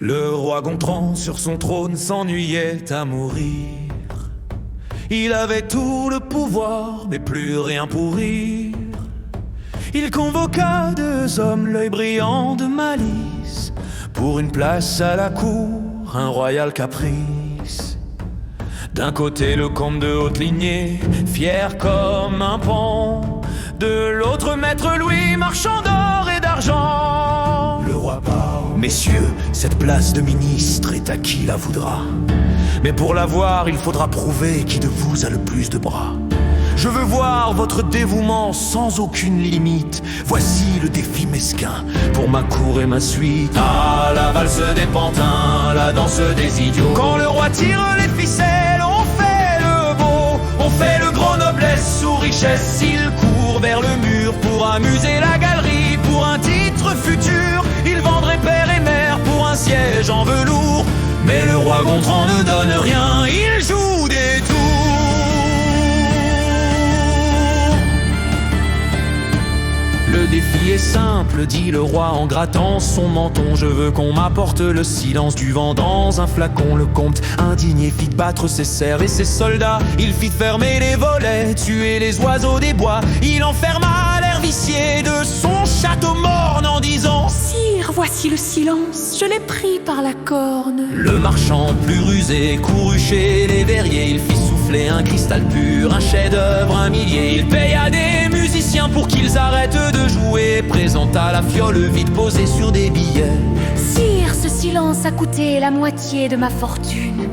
Le roi Gontran sur son trône s'ennuyait à mourir. Il avait tout le pouvoir, mais plus rien pour rire. Il convoqua deux hommes, l'œil brillant de malice, pour une place à la cour, un royal caprice. D'un côté le comte de haute lignée, fier comme un pan. De l'autre maître Louis, marchand d'or et d'argent. Le roi parle: messieurs, cette place de ministre est à qui la voudra. Mais pour l'avoir, il faudra prouver qui de vous a le plus de bras. Je veux voir votre dévouement sans aucune limite. Voici le défi mesquin pour ma cour et ma suite. Ah, la valse des pantins, la danse des idiots. Quand le roi tire les ficelles, on fait le beau. On fait le grand noblesse sous richesse. Il court vers le mur pour amuser la galerie. Pour un titre futur, il vendrait père et mère pour un siège en velours. Mais le roi Gontran ne donne rien, il joue des tours. Le défi est simple, dit le roi en grattant son menton. Je veux qu'on m'apporte le silence du vent dans un flacon. Le comte indigné fit battre ses serfs et ses soldats. Il fit fermer les volets, tuer les oiseaux des bois. Il enferma l'air vicié de son château morne en disant: Sire, voici le silence, je l'ai pris par la corne. Le marchand plus rusé courut chez les verriers. Il fit souffler un cristal pur, un chef-d'œuvre, un millier. Il paya des musiciens pour qu'ils arrêtent de jouer. Présenta la fiole vide posée sur des billets. Sire, ce silence a coûté la moitié de ma fortune.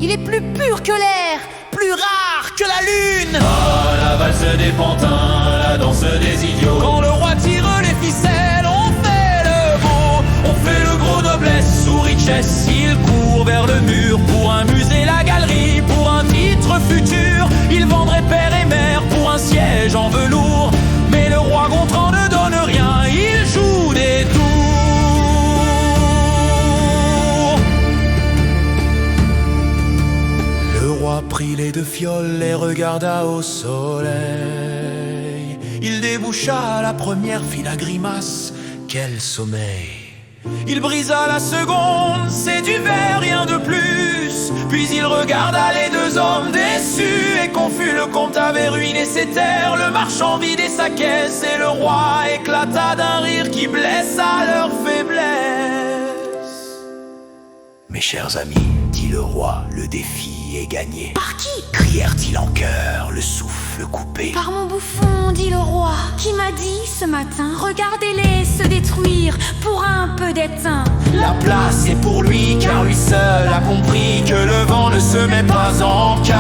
Il est plus pur que l'air, plus rare que la lune. Ah, la valse des pantins, la danse des idiots. Quand le roi tire les ficelles, on fait le beau. On fait le gros noblesse sous richesse. Il court vers le mur pour amuser la galerie. Pour un titre futur, il vendrait père et mère pour un siège en velours. Mais le roi Gontran ne donne rien, il joue des tours. Le roi prit les deux fioles et regarda au soleil. Il déboucha la première, fit la grimace. Quel sommeil! Il brisa la seconde, c'est du verre, rien de plus. Puis il regarda les deux hommes déçus et confus. Le comte avait ruiné ses terres, le marchand vidait sa caisse. Et le roi éclata d'un rire qui blessa leur faiblesse. Mes chers amis, dit le roi, le défi est gagné. Par qui? Crièrent-ils en chœur, le souffle coupé. Par mon bouffon, dit le roi, qui m'a dit ce matin: regardez-les se détruire pour un peu d'étain. La place est pour lui, car lui seul a compris que le vent ne se met pas en cage.